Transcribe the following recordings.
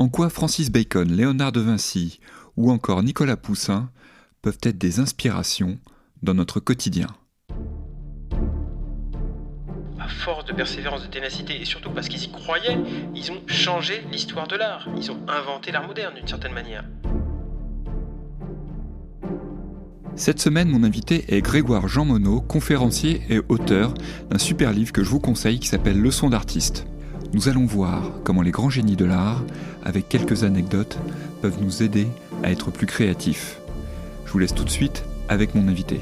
En quoi Francis Bacon, Léonard de Vinci ou encore Nicolas Poussin peuvent être des inspirations dans notre quotidien. À force de persévérance, de ténacité, et surtout parce qu'ils y croyaient, ils ont changé l'histoire de l'art. Ils ont inventé l'art moderne d'une certaine manière. Cette semaine, mon invité est Grégoire Jean Monod, conférencier et auteur d'un super livre que je vous conseille qui s'appelle Leçons d'artiste. Nous allons voir comment les grands génies de l'art, avec quelques anecdotes, peuvent nous aider à être plus créatifs. Je vous laisse tout de suite avec mon invité.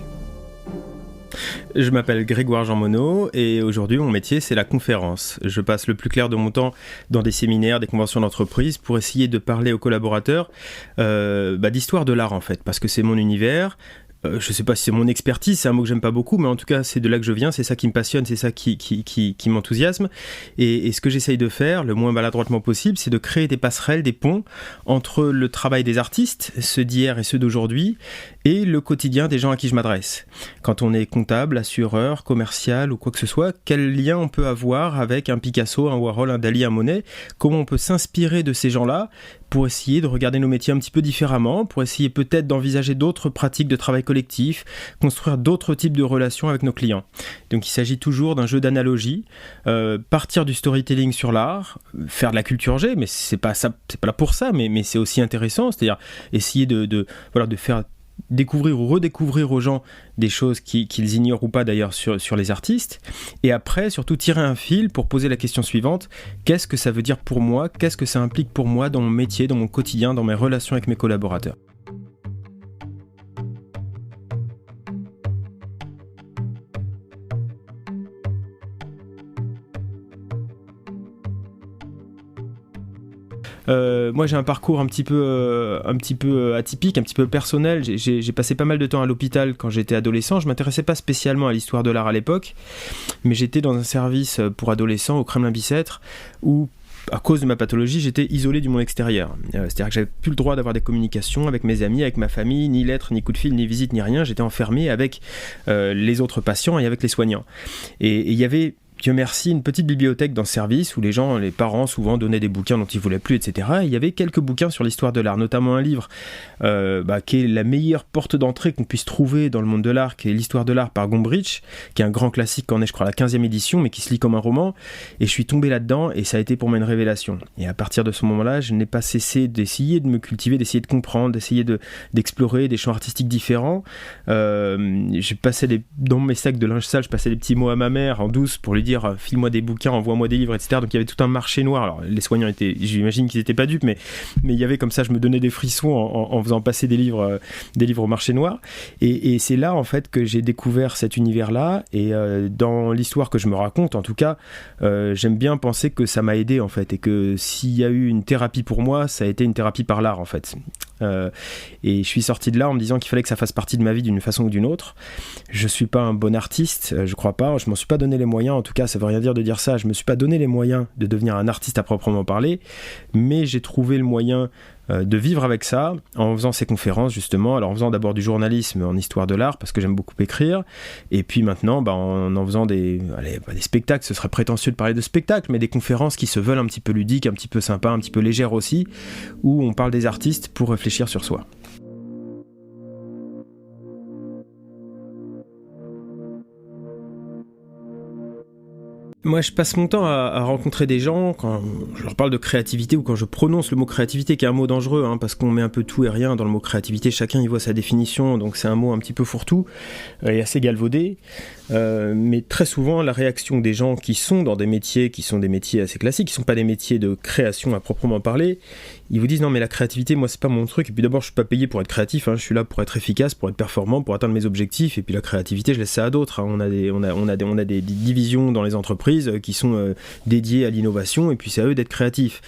Je m'appelle Grégoire Jean Monod et aujourd'hui mon métier c'est la conférence. Je passe le plus clair de mon temps dans des séminaires, des conventions d'entreprise pour essayer de parler aux collaborateurs d'histoire de l'art en fait, parce que c'est mon univers. Je ne sais pas si c'est mon expertise, c'est un mot que j'aime pas beaucoup, mais en tout cas c'est de là que je viens, c'est ça qui me passionne, c'est ça qui m'enthousiasme. Et ce que j'essaye de faire, le moins maladroitement possible, c'est de créer des passerelles, des ponts entre le travail des artistes, ceux d'hier et ceux d'aujourd'hui, et le quotidien des gens à qui je m'adresse. Quand on est comptable, assureur, commercial ou quoi que ce soit, quel lien on peut avoir avec un Picasso, un Warhol, un Dali, un Monet? Comment on peut s'inspirer de ces gens-là pour essayer de regarder nos métiers un petit peu différemment, pour essayer peut-être d'envisager d'autres pratiques de travail collectif, construire d'autres types de relations avec nos clients. Donc il s'agit toujours d'un jeu d'analogie, partir du storytelling sur l'art, faire de la culture G, mais c'est pas là pour ça, mais c'est aussi intéressant, c'est-à-dire essayer de faire découvrir ou redécouvrir aux gens des choses qu'ils ignorent ou pas d'ailleurs sur les artistes, et après surtout tirer un fil pour poser la question suivante: qu'est-ce que ça veut dire pour moi, qu'est-ce que ça implique pour moi dans mon métier, dans mon quotidien, dans mes relations avec mes collaborateurs. Moi j'ai un parcours un petit peu atypique, un petit peu personnel. J'ai passé pas mal de temps à l'hôpital quand j'étais adolescent. Je m'intéressais pas spécialement à l'histoire de l'art à l'époque, mais j'étais dans un service pour adolescents au Kremlin-Bicêtre où, à cause de ma pathologie, j'étais isolé du monde extérieur. C'est-à-dire que j'avais plus le droit d'avoir des communications avec mes amis, avec ma famille, ni lettres, ni coups de fil, ni visite, ni rien. J'étais enfermé avec les autres patients et avec les soignants. Et il y avait, Dieu merci, une petite bibliothèque dans ce service où les parents souvent donnaient des bouquins dont ils voulaient plus, etc. Et il y avait quelques bouquins sur l'histoire de l'art, notamment un livre qui est la meilleure porte d'entrée qu'on puisse trouver dans le monde de l'art, qui est l'histoire de l'art par Gombrich, qui est un grand classique qu'en est, je crois, la 15e édition, mais qui se lit comme un roman. Et je suis tombé là-dedans et ça a été pour moi une révélation. Et à partir de ce moment-là, je n'ai pas cessé d'essayer de me cultiver, d'essayer de comprendre, d'essayer d'explorer des champs artistiques différents. J'ai passé dans mes sacs de linge sale, je passais des petits mots à ma mère en douce pour lui dire file-moi des bouquins, envoie-moi des livres, etc. Donc il y avait tout un marché noir. Alors les soignants j'imagine qu'ils n'étaient pas dupes, mais il y avait comme ça, je me donnais des frissons en faisant passer des livres au marché noir. Et c'est là en fait que j'ai découvert cet univers-là. Et dans l'histoire que je me raconte, en tout cas, j'aime bien penser que ça m'a aidé en fait, et que s'il y a eu une thérapie pour moi, ça a été une thérapie par l'art en fait. Et je suis sorti de là en me disant qu'il fallait que ça fasse partie de ma vie d'une façon ou d'une autre. Je suis pas un bon artiste, je crois pas, je m'en suis pas donné les moyens, en tout cas ça veut rien dire de dire ça, je me suis pas donné les moyens de devenir un artiste à proprement parler, mais j'ai trouvé le moyen de vivre avec ça en faisant ces conférences justement, alors en faisant d'abord du journalisme en histoire de l'art parce que j'aime beaucoup écrire, et puis maintenant en faisant des spectacles. Ce serait prétentieux de parler de spectacles, mais des conférences qui se veulent un petit peu ludiques, un petit peu sympas, un petit peu légères aussi, où on parle des artistes pour réfléchir sur soi. Moi, je passe mon temps à rencontrer des gens quand je leur parle de créativité ou quand je prononce le mot créativité, qui est un mot dangereux, parce qu'on met un peu tout et rien dans le mot créativité. Chacun y voit sa définition, donc c'est un mot un petit peu fourre-tout et assez galvaudé. Mais très souvent, la réaction des gens qui sont dans des métiers qui sont des métiers assez classiques, qui sont pas des métiers de création à proprement parler, ils vous disent non mais la créativité, moi c'est pas mon truc. Et puis d'abord, je suis pas payé pour être créatif, je suis là pour être efficace, pour être performant, pour atteindre mes objectifs. Et puis la créativité, je laisse ça à d'autres. On a des divisions dans les entreprises qui sont dédiées à l'innovation, et puis c'est à eux d'être créatifs,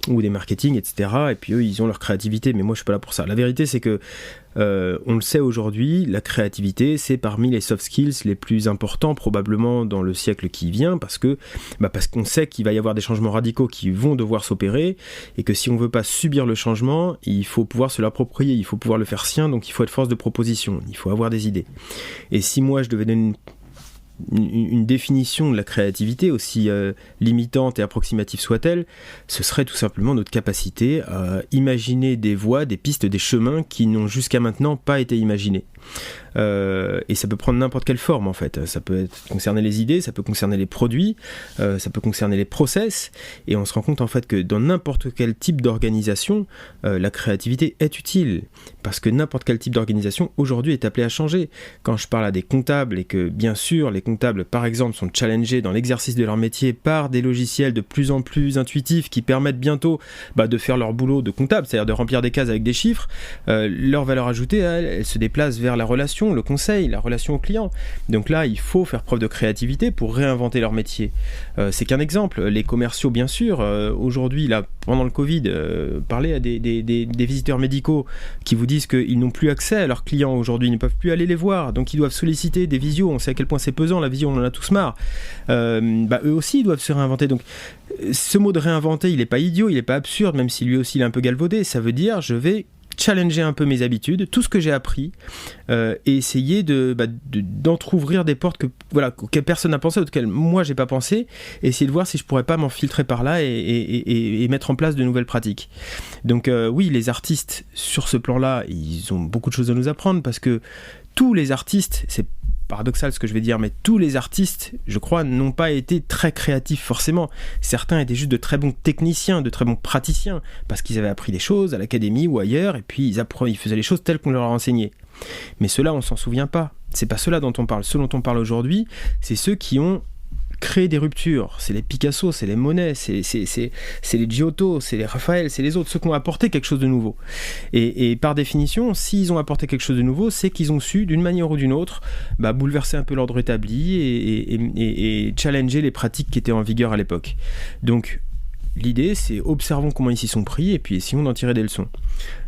ou des marketing, etc. Et puis eux, ils ont leur créativité, mais moi je suis pas là pour ça. La vérité, c'est que on le sait aujourd'hui, la créativité, c'est parmi les soft skills les plus importants probablement dans le siècle qui vient, parce qu'on sait qu'il va y avoir des changements radicaux qui vont devoir s'opérer, et que si on veut pas subir le changement, il faut pouvoir se l'approprier, il faut pouvoir le faire sien, donc il faut être force de proposition, il faut avoir des idées. Et si moi je devais donner une définition de la créativité, aussi limitante et approximative soit-elle, ce serait tout simplement notre capacité à imaginer des voies, des pistes, des chemins qui n'ont jusqu'à maintenant pas été imaginés. Et ça peut prendre n'importe quelle forme en fait. Ça peut concerner les idées, ça peut concerner les produits, ça peut concerner les process, et on se rend compte en fait que dans n'importe quel type d'organisation, la créativité est utile, parce que n'importe quel type d'organisation aujourd'hui est appelé à changer. Quand je parle à des comptables et que bien sûr les comptables par exemple sont challengés dans l'exercice de leur métier par des logiciels de plus en plus intuitifs qui permettent bientôt de faire leur boulot de comptable, c'est-à-dire de remplir des cases avec des chiffres, leur valeur ajoutée elle se déplace vers la relation, le conseil, la relation au client. Donc là, il faut faire preuve de créativité pour réinventer leur métier. C'est qu'un exemple. Les commerciaux, bien sûr, aujourd'hui, là, pendant le Covid, parlez à des visiteurs médicaux qui vous disent qu'ils n'ont plus accès à leurs clients aujourd'hui, ils ne peuvent plus aller les voir, donc ils doivent solliciter des visios. On sait à quel point c'est pesant, la visio, on en a tous marre. Eux aussi, ils doivent se réinventer. Donc, ce mot de réinventer, il n'est pas idiot, il n'est pas absurde, même si lui aussi il est un peu galvaudé. Ça veut dire, je vais challenger un peu mes habitudes, tout ce que j'ai appris, et essayer d'entrouvrir des portes auxquelles personne n'a pensé, auxquelles moi j'ai pas pensé, et essayer de voir si je pourrais pas m'infiltrer par là et mettre en place de nouvelles pratiques. Donc oui, les artistes sur ce plan-là, ils ont beaucoup de choses à nous apprendre, parce que tous les artistes, c'est paradoxal ce que je vais dire, mais tous les artistes, je crois, n'ont pas été très créatifs forcément. Certains étaient juste de très bons techniciens, de très bons praticiens, parce qu'ils avaient appris des choses à l'académie ou ailleurs, et puis ils faisaient les choses telles qu'on leur a enseigné. Mais ceux-là, on s'en souvient pas. C'est pas ceux-là dont on parle. Ceux dont on parle aujourd'hui, c'est ceux qui ont créé des ruptures. C'est les Picasso, c'est les Monet, c'est les Giotto, c'est les Raphaël, c'est les autres, ceux qui ont apporté quelque chose de nouveau. Et par définition, s'ils ont apporté quelque chose de nouveau, c'est qu'ils ont su, d'une manière ou d'une autre, bouleverser un peu l'ordre établi et challenger les pratiques qui étaient en vigueur à l'époque. Donc, l'idée, c'est observons comment ils s'y sont pris et puis essayons d'en tirer des leçons.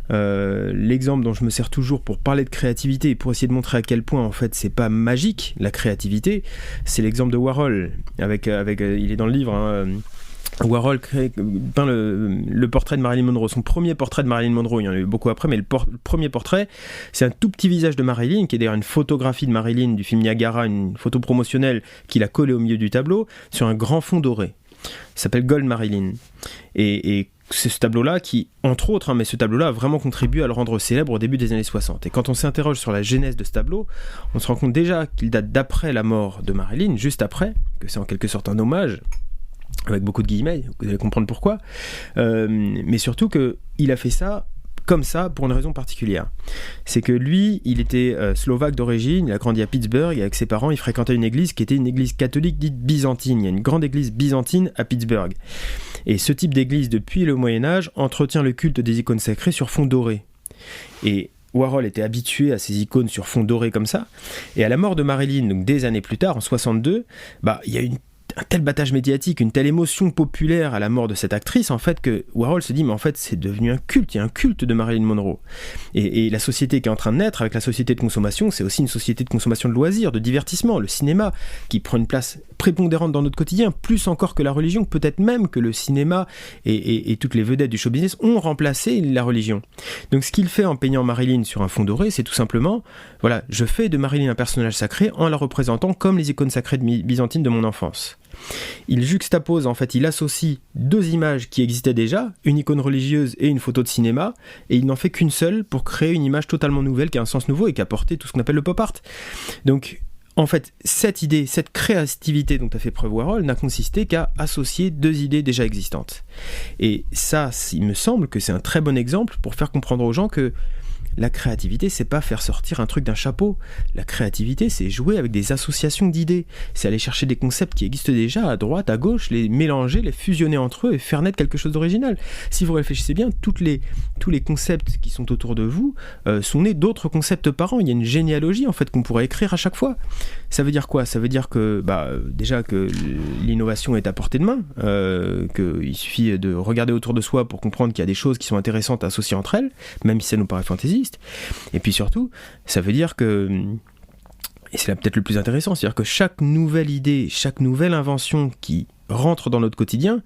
L'exemple dont je me sers toujours pour parler de créativité et pour essayer de montrer à quel point en fait c'est pas magique la créativité, c'est l'exemple de Warhol avec il est dans le livre, Warhol peint le portrait de Marilyn Monroe, son premier portrait de Marilyn Monroe. Il y en a eu beaucoup après, mais le premier portrait, c'est un tout petit visage de Marilyn, qui est d'ailleurs une photographie de Marilyn du film Niagara, une photo promotionnelle qu'il a collée au milieu du tableau sur un grand fond doré. Ça s'appelle Gold Marilyn. Et c'est ce tableau-là qui, entre autres, mais ce tableau-là a vraiment contribué à le rendre célèbre au début des années 60. Et quand on s'interroge sur la genèse de ce tableau, on se rend compte déjà qu'il date d'après la mort de Marilyn, juste après, que c'est en quelque sorte un hommage, avec beaucoup de guillemets, vous allez comprendre pourquoi, mais surtout qu'il a fait ça comme ça pour une raison particulière. C'est que lui, il était slovaque d'origine, il a grandi à Pittsburgh, et avec ses parents, il fréquentait une église qui était une église catholique dite byzantine. Il y a une grande église byzantine à Pittsburgh. Et ce type d'église, depuis le Moyen-Âge, entretient le culte des icônes sacrées sur fond doré. Et Warhol était habitué à ces icônes sur fond doré comme ça. Et à la mort de Marilyn, donc des années plus tard, en 62, il y a un tel battage médiatique, une telle émotion populaire à la mort de cette actrice, en fait, que Warhol se dit, mais en fait, c'est devenu un culte, il y a un culte de Marilyn Monroe. Et la société qui est en train de naître, avec la société de consommation, c'est aussi une société de consommation de loisirs, de divertissement, le cinéma, qui prend une place prépondérante dans notre quotidien, plus encore que la religion, peut-être même que le cinéma et toutes les vedettes du show business ont remplacé la religion. Donc ce qu'il fait en peignant Marilyn sur un fond doré, c'est tout simplement, voilà, je fais de Marilyn un personnage sacré en la représentant comme les icônes sacrées byzantines de mon enfance. Il juxtapose, en fait, il associe deux images qui existaient déjà, une icône religieuse et une photo de cinéma, et il n'en fait qu'une seule pour créer une image totalement nouvelle qui a un sens nouveau et qui a apporté tout ce qu'on appelle le pop art. Donc, en fait, cette idée, cette créativité dont a fait preuve Warhol n'a consisté qu'à associer deux idées déjà existantes. Et ça, il me semble que c'est un très bon exemple pour faire comprendre aux gens que la créativité, c'est pas faire sortir un truc d'un chapeau. La créativité, c'est jouer avec des associations d'idées. C'est aller chercher des concepts qui existent déjà à droite, à gauche, les mélanger, les fusionner entre eux et faire naître quelque chose d'original. Si vous réfléchissez bien, tous les concepts qui sont autour de vous sont nés d'autres concepts par an. Il y a une généalogie, en fait, qu'on pourrait écrire à chaque fois. Ça veut dire quoi ? Ça veut dire que, déjà, que l'innovation est à portée de main, qu'il suffit de regarder autour de soi pour comprendre qu'il y a des choses qui sont intéressantes à associer entre elles, même si ça nous paraît fantaisiste. Et puis surtout, ça veut dire que, et c'est là peut-être le plus intéressant, c'est-à-dire que chaque nouvelle idée, chaque nouvelle invention qui rentre dans notre quotidien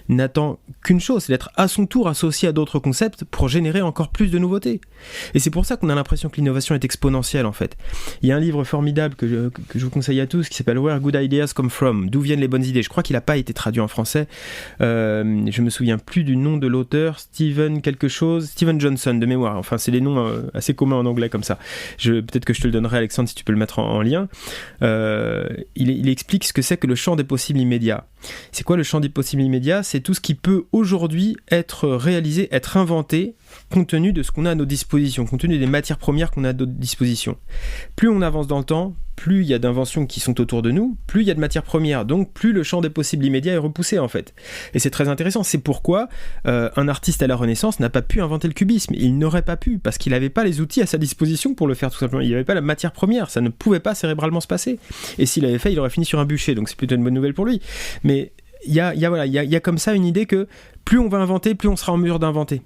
n'attend qu'une chose, c'est d'être à son tour associé à d'autres concepts pour générer encore plus de nouveautés. Et c'est pour ça qu'on a l'impression que l'innovation est exponentielle en fait. Il y a un livre formidable que je vous conseille à tous qui s'appelle Where Good Ideas Come From, d'où viennent les bonnes idées. Je crois qu'il n'a pas été traduit en français. Je me souviens plus du nom de l'auteur, Steven Johnson de mémoire. Enfin, c'est des noms assez communs en anglais comme ça. Peut-être que je te le donnerai, Alexandre, si tu peux le mettre en lien. Il explique ce que c'est que le champ des possibles immédiats. C'est quoi le champ des possibles immédiats ? C'est tout ce qui peut aujourd'hui être réalisé, être inventé, compte tenu de ce qu'on a à nos dispositions, compte tenu des matières premières qu'on a à notre disposition. Plus on avance dans le temps, plus il y a d'inventions qui sont autour de nous, plus il y a de matières premières, donc plus le champ des possibles immédiats est repoussé en fait. Et c'est très intéressant, c'est pourquoi un artiste à la Renaissance n'a pas pu inventer le cubisme, il n'aurait pas pu, parce qu'il n'avait pas les outils à sa disposition pour le faire tout simplement, il n'avait pas la matière première, ça ne pouvait pas cérébralement se passer, et s'il l'avait fait, il aurait fini sur un bûcher, donc c'est plutôt une bonne nouvelle pour lui. Mais il y a comme ça une idée que plus on va inventer, plus on sera en mesure d'inventer.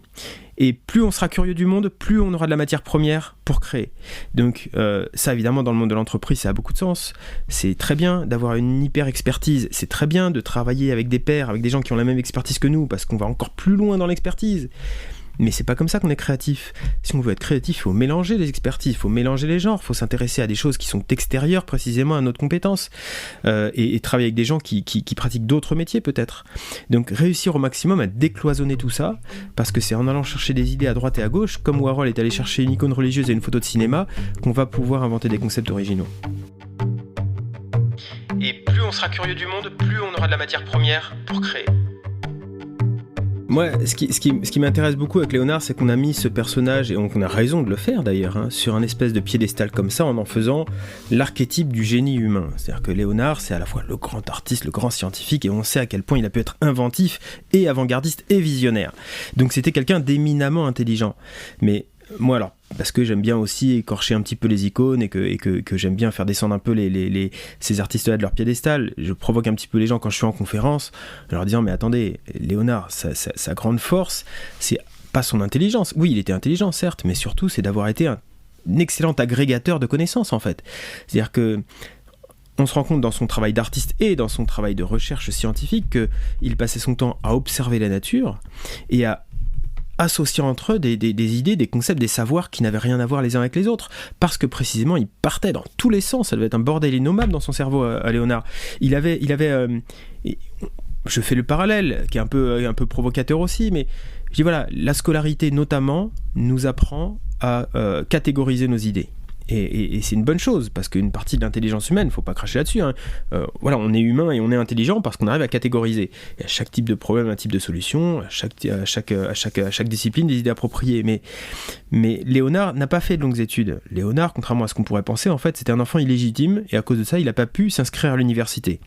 Et plus on sera curieux du monde, plus on aura de la matière première pour créer. Donc ça, évidemment, dans le monde de l'entreprise, ça a beaucoup de sens. C'est très bien d'avoir une hyper-expertise. C'est très bien de travailler avec des pairs, avec des gens qui ont la même expertise que nous, parce qu'on va encore plus loin dans l'expertise. Mais c'est pas comme ça qu'on est créatif. Si on veut être créatif, il faut mélanger les expertises, il faut mélanger les genres, il faut s'intéresser à des choses qui sont extérieures précisément à notre compétence et travailler avec des gens qui pratiquent d'autres métiers peut-être. Donc réussir au maximum à décloisonner tout ça, parce que c'est en allant chercher des idées à droite et à gauche, comme Warhol est allé chercher une icône religieuse et une photo de cinéma, qu'on va pouvoir inventer des concepts originaux. Et plus on sera curieux du monde, plus on aura de la matière première pour créer. Moi, ce qui m'intéresse beaucoup avec Léonard, c'est qu'on a mis ce personnage, et on a raison de le faire d'ailleurs, sur un espèce de piédestal comme ça, en faisant l'archétype du génie humain. C'est-à-dire que Léonard, c'est à la fois le grand artiste, le grand scientifique, et on sait à quel point il a pu être inventif, et avant-gardiste, et visionnaire. Donc c'était quelqu'un d'éminemment intelligent. Mais moi alors, parce que j'aime bien aussi écorcher un petit peu les icônes et que j'aime bien faire descendre un peu ces artistes-là de leur piédestal. Je provoque un petit peu les gens quand je suis en conférence, en leur disant mais attendez, Léonard, sa grande force, c'est pas son intelligence. Oui, il était intelligent certes, mais surtout c'est d'avoir été un excellent agrégateur de connaissances en fait. C'est-à-dire que on se rend compte dans son travail d'artiste et dans son travail de recherche scientifique qu'il passait son temps à observer la nature et à associer entre eux des idées, des concepts, des savoirs qui n'avaient rien à voir les uns avec les autres, parce que précisément il partait dans tous les sens. Ça devait être un bordel innommable dans son cerveau à Léonard. Il avait je fais le parallèle qui est un peu provocateur aussi, mais je dis voilà, la scolarité notamment nous apprend à catégoriser nos idées. Et c'est une bonne chose, parce qu'une partie de l'intelligence humaine, il ne faut pas cracher là-dessus, voilà, on est humain et on est intelligent parce qu'on arrive à catégoriser. Et à chaque type de problème, un type de solution, à chaque discipline, des idées appropriées. Mais Léonard n'a pas fait de longues études. Léonard, contrairement à ce qu'on pourrait penser, en fait, c'était un enfant illégitime, et à cause de ça, il n'a pas pu s'inscrire à l'université.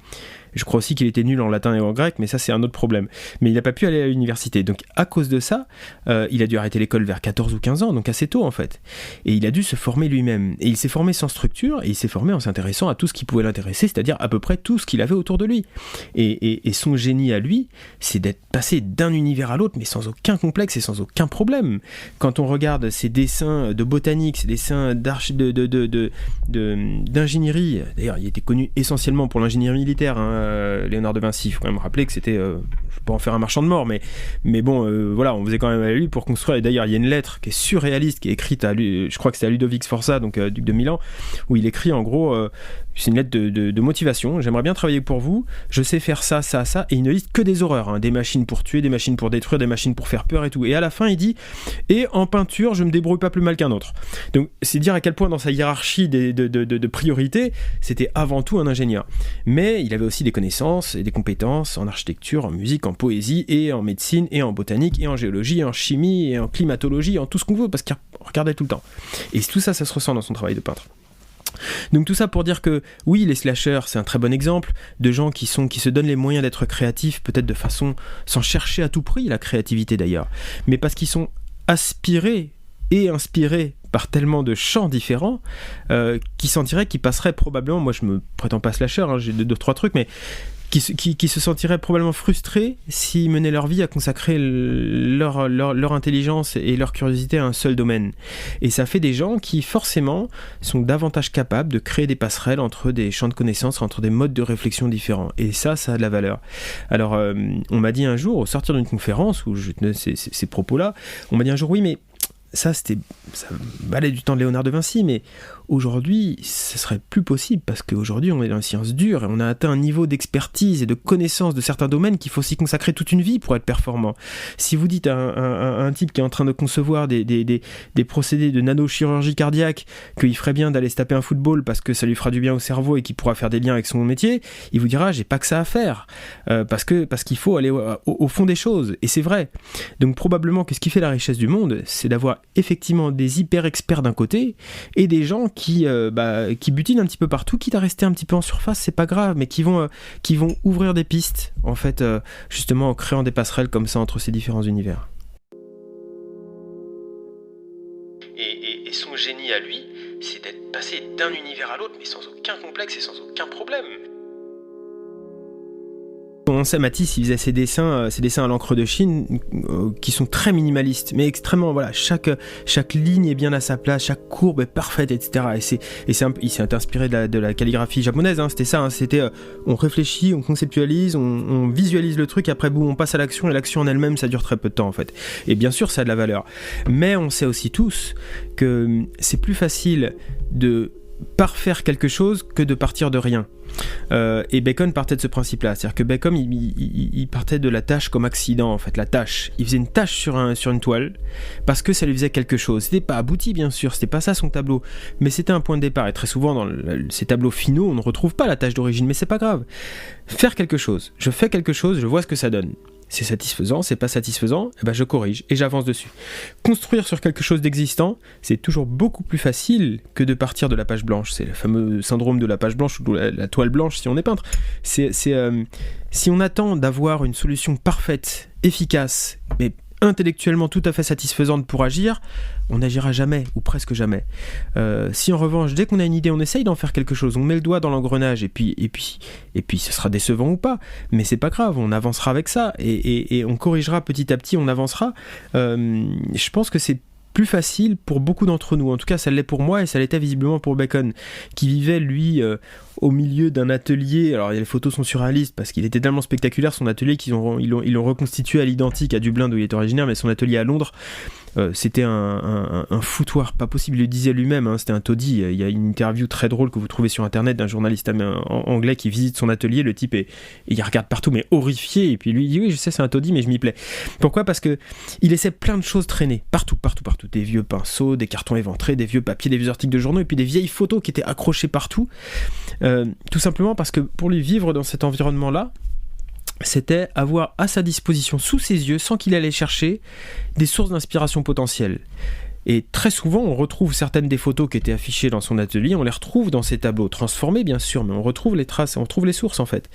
Je crois aussi qu'il était nul en latin et en grec, mais ça c'est un autre problème. Mais il n'a pas pu aller à l'université. Donc à cause de ça, il a dû arrêter l'école vers 14 ou 15 ans, donc assez tôt en fait. Et il a dû se former lui-même. Et il s'est formé sans structure, et il s'est formé en s'intéressant à tout ce qui pouvait l'intéresser, c'est-à-dire à peu près tout ce qu'il avait autour de lui. Et son génie à lui, c'est d'être passé d'un univers à l'autre, mais sans aucun complexe et sans aucun problème. Quand on regarde ses dessins de botanique, ses dessins d'ingénierie, d'ailleurs il était connu essentiellement pour l'ingénierie militaire, Léonard de Vinci, il faut quand même rappeler que c'était, je ne vais pas en faire un marchand de mort, mais bon, voilà, on faisait quand même à lui pour construire. Et d'ailleurs, il y a une lettre qui est surréaliste, qui est écrite à lui, je crois que c'est à Ludovic Sforza, donc duc de Milan, où il écrit en gros, c'est une lettre de motivation. J'aimerais bien travailler pour vous, je sais faire ça, ça, ça, et il ne liste que des horreurs, des machines pour tuer, des machines pour détruire, des machines pour faire peur et tout. Et à la fin, il dit, et en peinture, je me débrouille pas plus mal qu'un autre. Donc, c'est dire à quel point dans sa hiérarchie de priorités, c'était avant tout un ingénieur. Mais il avait aussi des connaissances et des compétences en architecture, en musique, en poésie, et en médecine, et en botanique, et en géologie, et en chimie, et en climatologie, en tout ce qu'on veut, parce qu'il regardait tout le temps. Et tout ça, ça se ressent dans son travail de peintre. Donc tout ça pour dire que oui, les slashers, c'est un très bon exemple de gens qui se donnent les moyens d'être créatifs, peut-être de façon sans chercher à tout prix la créativité d'ailleurs, mais parce qu'ils sont aspirés et inspirés par tellement de champs différents qui sentiraient qu'ils passeraient probablement, moi je me prétends pas slasher, j'ai 2-3 trucs, mais qui se sentiraient probablement frustrés s'ils menaient leur vie à consacrer leur intelligence et leur curiosité à un seul domaine. Et ça fait des gens qui, forcément, sont davantage capables de créer des passerelles entre des champs de connaissances, entre des modes de réflexion différents. Et ça a de la valeur. Alors, on m'a dit un jour, au sortir d'une conférence, où je tenais ces propos-là, on m'a dit un jour, oui, mais ça valait du temps de Léonard de Vinci, mais aujourd'hui, ce serait plus possible parce qu'aujourd'hui, on est dans les sciences dures et on a atteint un niveau d'expertise et de connaissance de certains domaines qu'il faut s'y consacrer toute une vie pour être performant. Si vous dites à un type qui est en train de concevoir des procédés de nanochirurgie cardiaque qu'il ferait bien d'aller se taper un football parce que ça lui fera du bien au cerveau et qu'il pourra faire des liens avec son métier, il vous dira j'ai pas que ça à faire parce qu'il faut aller au fond des choses, et c'est vrai. Donc probablement que ce qui fait la richesse du monde, c'est d'avoir effectivement des hyper experts d'un côté et des gens qui butinent un petit peu partout, quitte à rester un petit peu en surface, c'est pas grave, mais qui vont ouvrir des pistes, en fait, justement en créant des passerelles comme ça entre ces différents univers. Et son génie à lui, c'est d'être passé d'un univers à l'autre, mais sans aucun complexe et sans aucun problème. On sait, Matisse, il faisait ses dessins à l'encre de Chine qui sont très minimalistes, mais extrêmement, voilà, chaque ligne est bien à sa place, chaque courbe est parfaite, etc. Il s'est inspiré de la calligraphie japonaise, hein, c'était ça, hein, c'était on réfléchit, on conceptualise, on visualise le truc, après boum, on passe à l'action, et l'action en elle-même, ça dure très peu de temps en fait. Et bien sûr, ça a de la valeur. Mais on sait aussi tous que c'est plus facile de parfaire quelque chose que de partir de rien. Et Bacon partait de ce principe-là, c'est-à-dire que Bacon il partait de la tâche comme accident en fait, la tâche. Il faisait une tâche sur une toile parce que ça lui faisait quelque chose. C'était pas abouti bien sûr, c'était pas ça son tableau, mais c'était un point de départ. Et très souvent dans ces tableaux finaux, on ne retrouve pas la tâche d'origine, mais c'est pas grave. Faire quelque chose, je fais quelque chose, je vois ce que ça donne. C'est satisfaisant, c'est pas satisfaisant, et ben je corrige et j'avance dessus. Construire sur quelque chose d'existant, c'est toujours beaucoup plus facile que de partir de la page blanche. C'est le fameux syndrome de la page blanche ou de la toile blanche si on est peintre. Si on attend d'avoir une solution parfaite, efficace, mais intellectuellement tout à fait satisfaisante pour agir, on n'agira jamais, ou presque jamais. Si en revanche, dès qu'on a une idée, on essaye d'en faire quelque chose, on met le doigt dans l'engrenage, et puis ce sera décevant ou pas, mais c'est pas grave, on avancera avec ça, et on corrigera petit à petit, on avancera. Je pense que c'est plus facile pour beaucoup d'entre nous, en tout cas ça l'est pour moi, et ça l'était visiblement pour Bacon, qui vivait lui au milieu d'un atelier. Alors les photos sont surréalistes parce qu'il était tellement spectaculaire son atelier qu'ils l'ont reconstitué à l'identique à Dublin d'où il est originaire, mais son atelier à Londres, c'était un foutoir pas possible, il le disait lui-même, hein, c'était un taudis. Il y a une interview très drôle que vous trouvez sur internet d'un journaliste anglais qui visite son atelier, le type il regarde partout mais horrifié, et puis lui il dit oui je sais c'est un taudis mais je m'y plais. Pourquoi ? Parce que il laissait plein de choses traîner partout, des vieux pinceaux, des cartons éventrés, des vieux papiers, des vieux articles de journaux, et puis des vieilles photos qui étaient accrochées partout, tout simplement parce que pour lui vivre dans cet environnement là, c'était avoir à sa disposition, sous ses yeux, sans qu'il allait chercher, des sources d'inspiration potentielles. Et très souvent, on retrouve certaines des photos qui étaient affichées dans son atelier, on les retrouve dans ses tableaux, transformés bien sûr, mais on retrouve les traces, on retrouve les sources en fait.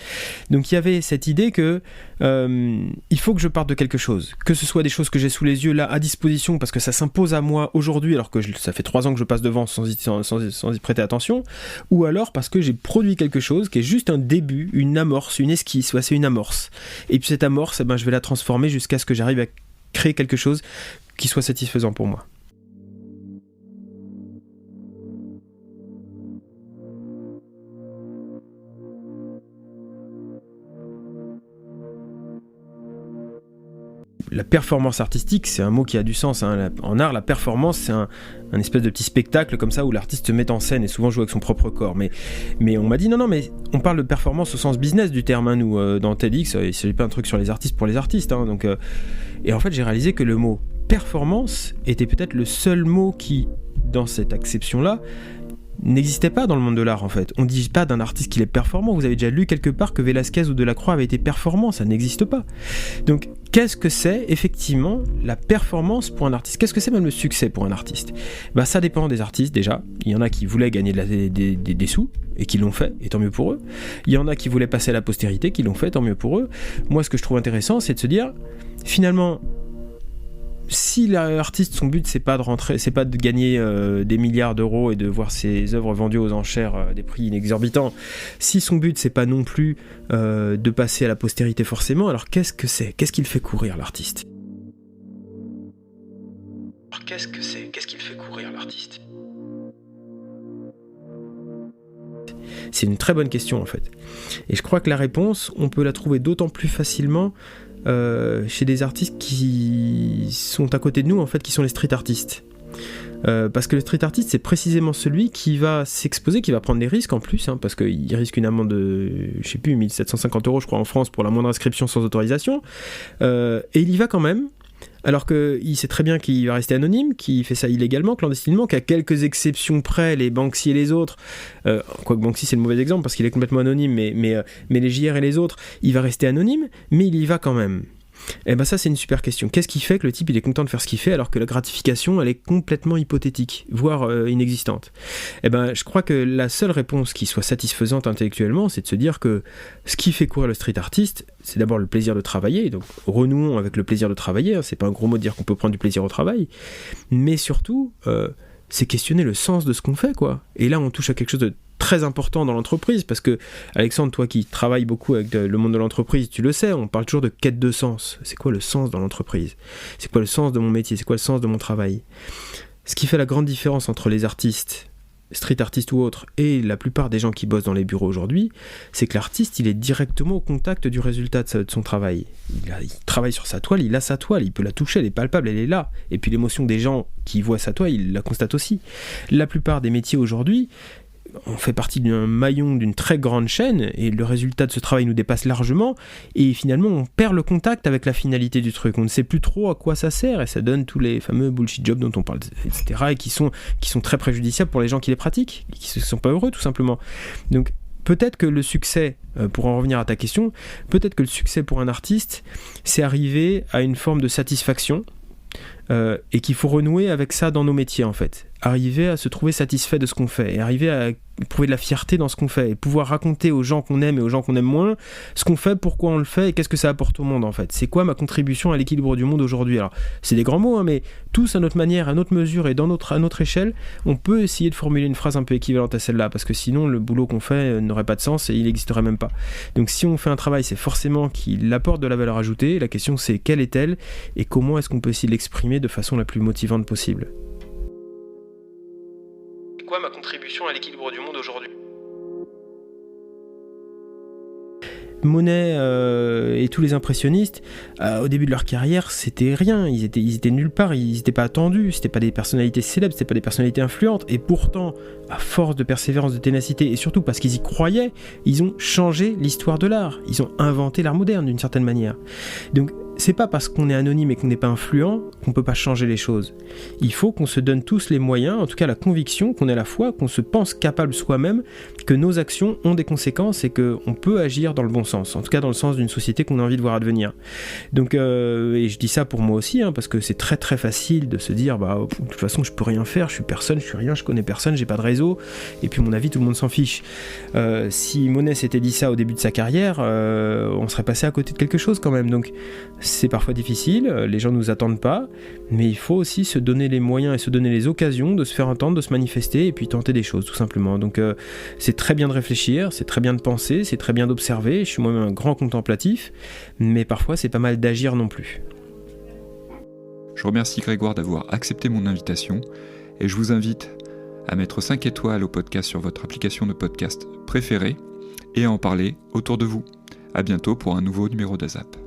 Donc il y avait cette idée que il faut que je parte de quelque chose, que ce soit des choses que j'ai sous les yeux là à disposition parce que ça s'impose à moi aujourd'hui alors que ça fait 3 ans que je passe devant sans y prêter attention, ou alors parce que j'ai produit quelque chose qui est juste un début, une amorce, une esquisse, ouais, c'est une amorce. Et puis cette amorce, je vais la transformer jusqu'à ce que j'arrive à créer quelque chose qui soit satisfaisant pour moi. La performance artistique, c'est un mot qui a du sens, hein. En art, la performance, c'est un espèce de petit spectacle comme ça où l'artiste se met en scène et souvent joue avec son propre corps. Mais on m'a dit non, mais on parle de performance au sens business du terme, hein, nous, dans TEDx, il ne s'agit pas d'un truc sur les artistes pour les artistes. Hein, donc, et en fait, j'ai réalisé que le mot performance était peut-être le seul mot qui, dans cette acception-là, n'existait pas dans le monde de l'art en fait. On ne dit pas d'un artiste qu'il est performant. Vous avez déjà lu quelque part que Velázquez ou Delacroix avaient été performants, ça n'existe pas. Donc qu'est-ce que c'est effectivement la performance pour un artiste ? Qu'est-ce que c'est même le succès pour un artiste ? Ça dépend des artistes déjà. Il y en a qui voulaient gagner des sous et qui l'ont fait, et tant mieux pour eux. Il y en a qui voulaient passer à la postérité, qui l'ont fait, tant mieux pour eux. Moi ce que je trouve intéressant c'est de se dire finalement si l'artiste, son but c'est pas de gagner des milliards d'euros et de voir ses œuvres vendues aux enchères à des prix inexorbitants, si son but c'est pas non plus de passer à la postérité forcément, alors qu'est-ce qu'il fait courir l'artiste ? Qu'est-ce qu'il fait courir l'artiste ? C'est une très bonne question en fait. Et je crois que la réponse, on peut la trouver d'autant plus facilement chez des artistes qui sont à côté de nous en fait, qui sont les street artistes. Parce que le street artiste, c'est précisément celui qui va s'exposer, qui va prendre des risques en plus, hein, parce qu'il risque une amende de, 1750 € je crois en France pour la moindre inscription sans autorisation, et il y va quand même. Alors qu'il sait très bien qu'il va rester anonyme, qu'il fait ça illégalement, clandestinement, qu'à quelques exceptions près, les Banksy et les autres, quoique Banksy c'est le mauvais exemple parce qu'il est complètement anonyme, mais les JR et les autres, il va rester anonyme, mais il y va quand même. Et ben ça c'est une super question. Qu'est-ce qui fait que le type il est content de faire ce qu'il fait alors que la gratification elle est complètement hypothétique, voire inexistante? Et ben je crois que la seule réponse qui soit satisfaisante intellectuellement, c'est de se dire que ce qui fait courir le street artiste, c'est d'abord le plaisir de travailler, donc renouons avec le plaisir de travailler, hein, c'est pas un gros mot de dire qu'on peut prendre du plaisir au travail, mais surtout c'est questionner le sens de ce qu'on fait, quoi. Et là on touche à quelque chose de très important dans l'entreprise, parce que Alexandre, toi qui travailles beaucoup avec le monde de l'entreprise, tu le sais, on parle toujours de quête de sens. C'est quoi le sens dans l'entreprise? C'est quoi le sens de mon métier? C'est quoi le sens de mon travail? Ce qui fait la grande différence entre les artistes, street artistes ou autres, et la plupart des gens qui bossent dans les bureaux aujourd'hui, c'est que l'artiste, il est directement au contact du résultat de son travail. Il travaille sur sa toile, il a sa toile, il peut la toucher, elle est palpable, elle est là. Et puis l'émotion des gens qui voient sa toile, ils la constatent aussi. La plupart des métiers aujourd'hui, on fait partie d'un maillon d'une très grande chaîne et le résultat de ce travail nous dépasse largement et finalement on perd le contact avec la finalité du truc, on ne sait plus trop à quoi ça sert et ça donne tous les fameux bullshit jobs dont on parle, etc. et qui sont très préjudiciables pour les gens qui les pratiquent, qui ne sont pas heureux tout simplement. Donc peut-être que le succès, pour en revenir à ta question, peut-être que le succès pour un artiste c'est arriver à une forme de satisfaction et qu'il faut renouer avec ça dans nos métiers en fait. Arriver à se trouver satisfait de ce qu'on fait et arriver à trouver de la fierté dans ce qu'on fait et pouvoir raconter aux gens qu'on aime et aux gens qu'on aime moins ce qu'on fait, pourquoi on le fait et qu'est-ce que ça apporte au monde en fait. C'est quoi ma contribution à l'équilibre du monde aujourd'hui? Alors c'est des grands mots, hein, mais tous à notre manière, à notre mesure et à notre échelle, on peut essayer de formuler une phrase un peu équivalente à celle-là parce que sinon le boulot qu'on fait n'aurait pas de sens et il n'existerait même pas. Donc si on fait un travail, c'est forcément qu'il apporte de la valeur ajoutée. La question c'est quelle est-elle et comment est-ce qu'on peut essayer de l'exprimer de façon la plus motivante possible. C'est quoi ma contribution à l'équilibre du monde aujourd'hui? Monet et tous les impressionnistes, au début de leur carrière, c'était rien. Ils étaient nulle part, ils n'étaient pas attendus, c'était pas des personnalités célèbres, c'était pas des personnalités influentes. Et pourtant, à force de persévérance, de ténacité, et surtout parce qu'ils y croyaient, ils ont changé l'histoire de l'art. Ils ont inventé l'art moderne d'une certaine manière. Donc, c'est pas parce qu'on est anonyme et qu'on n'est pas influent qu'on peut pas changer les choses. Il faut qu'on se donne tous les moyens, en tout cas la conviction, qu'on ait la foi, qu'on se pense capable soi-même, que nos actions ont des conséquences et qu'on peut agir dans le bon sens, en tout cas dans le sens d'une société qu'on a envie de voir advenir. Donc, et je dis ça pour moi aussi, hein, parce que c'est très très facile de se dire, de toute façon je peux rien faire, je suis personne, je suis rien, je connais personne, j'ai pas de réseau, et puis mon avis tout le monde s'en fiche. Si Monet s'était dit ça au début de sa carrière, on serait passé à côté de quelque chose quand même. Donc c'est parfois difficile, les gens nous attendent pas, mais il faut aussi se donner les moyens et se donner les occasions de se faire entendre, de se manifester et puis tenter des choses tout simplement. Donc c'est très bien de réfléchir, c'est très bien de penser, c'est très bien d'observer, je suis moi-même un grand contemplatif, mais parfois c'est pas mal d'agir non plus. Je remercie Grégoire d'avoir accepté mon invitation et je vous invite à mettre 5 étoiles au podcast sur votre application de podcast préférée et à en parler autour de vous. À bientôt pour un nouveau numéro d'AZAP.